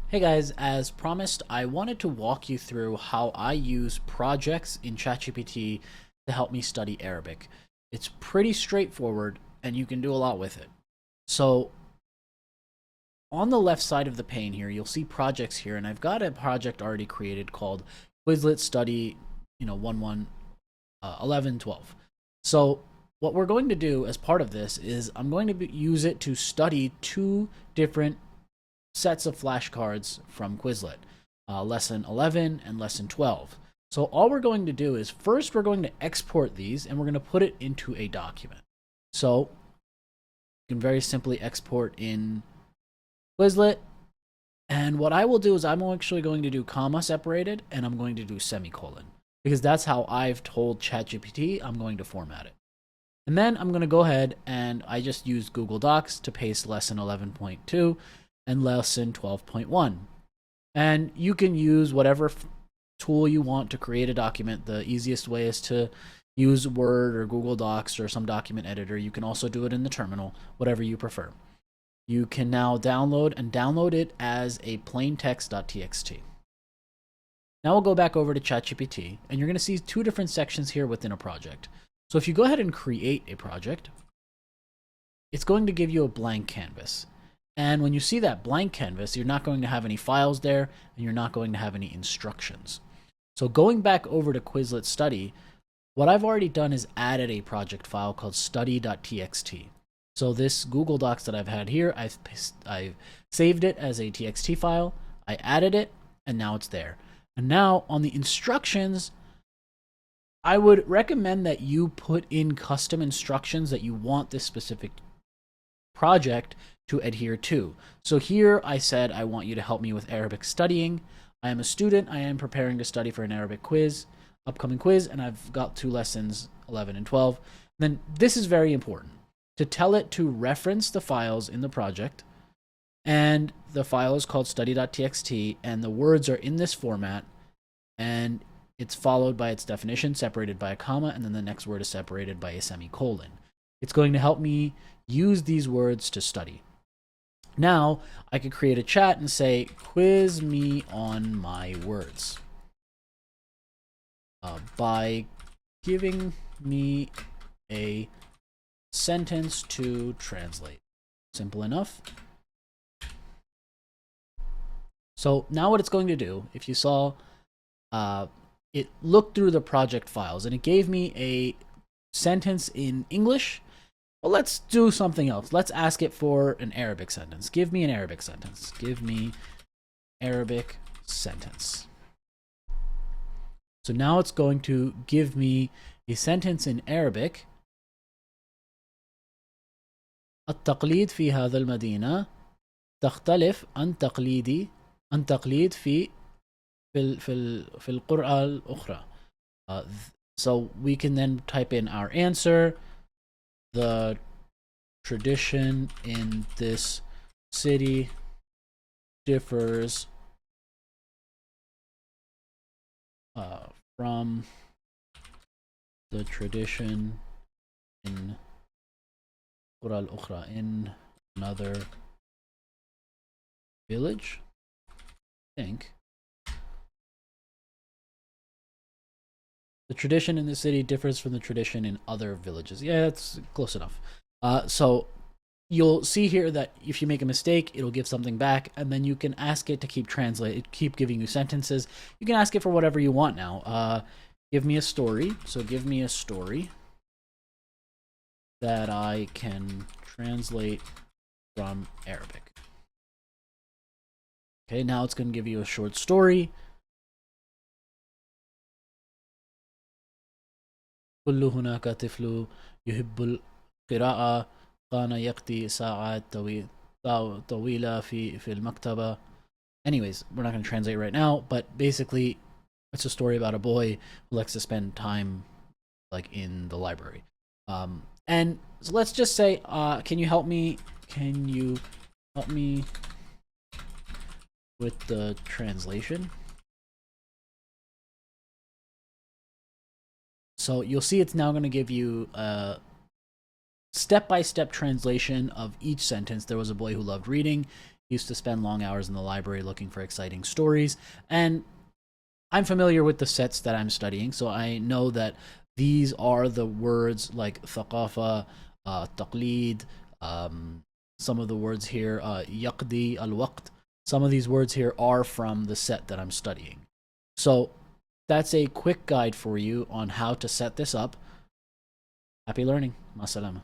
Hey guys, as promised, I wanted to walk you through how I use projects in ChatGPT to help me study Arabic. It's pretty straightforward and you can do a lot with it. So, on the left side of the pane here, you'll see projects here, and I've got a project already created called Quizlet Study, 1 1 11 12. So, what we're going to do as part of this is I'm going to use it to study two different sets of flashcards from Quizlet, lesson 11 and lesson 12. So all we're going to do is first we're going to export these and we're going to put it into a document. So you can very simply export in Quizlet. And what I will do is I'm actually going to do comma separated and I'm going to do semicolon because that's how I've told ChatGPT I'm going to format it. And then I'm going to go ahead and I just use Google Docs to paste lesson 11.2 and lesson 12.1. And you can use whatever tool you want to create a document. The easiest way is to use Word or Google Docs or some document editor. You can also do it in the terminal, whatever you prefer. You can now download it as a plain text.txt. Now we'll go back over to ChatGPT, and you're going to see two different sections here within a project. So if you go ahead and create a project, it's going to give you a blank canvas. And when you see that blank canvas, you're not going to have any files there, and you're not going to have any instructions. So going back over to Quizlet Study, what I've already done is added a project file called study.txt. So this Google Docs that I've had here, I've saved it as a txt file, I added it, and now it's there. And now on the instructions, I would recommend that you put in custom instructions that you want this specific project to adhere to. So here I said I want you to help me with Arabic studying. I am a student. I am preparing to study for an Arabic upcoming quiz, and I've got two lessons, 11 and 12. Then this is very important, to tell it to reference the files in the project, and the file is called study.txt, and the words are in this format, and it's followed by its definition, separated by a comma, and then the next word is separated by a semicolon. It's going to help me use these words to study. Now, I could create a chat and say, quiz me on my words by giving me a sentence to translate. Simple enough. So now what it's going to do, if you saw, it looked through the project files and it gave me a sentence in English. Well, let's do something else. Let's ask it for an Arabic sentence. Give me an Arabic sentence. Give me Arabic sentence. So now it's going to give me a sentence in Arabic. التقليد في هذا المدينة تختلف عن تقليد في القرى الأخرى. So we can then type in our answer. The tradition in this city differs from the tradition in قرى الأخرى, in another village, I think. The tradition in the city differs from the tradition in other villages. Yeah, that's close enough. So you'll see here that if you make a mistake, it'll give something back, and then you can ask it to keep giving you sentences. You can ask it for whatever you want now. Give me a story. So give me a story that I can translate from Arabic. Okay, now it's going to give you a short story. كل هناك طفل يحب القراءة كان يقضي ساعات طويلة في المكتبة. Anyways, we're not going to translate right now, but basically it's a story about a boy who likes to spend time like in the library. And so let's just say, can you help me with the translation? So you'll see it's now going to give you a step-by-step translation of each sentence. There was a boy who loved reading. Used to spend long hours in the library looking for exciting stories, and I'm familiar with the sets that I'm studying, so I know that these are the words like ثقافة, تقليد, some of the words here, يقضي الوقت. Some of these words here are from the set that I'm studying. So that's a quick guide for you on how to set this up. Happy learning. Ma salama.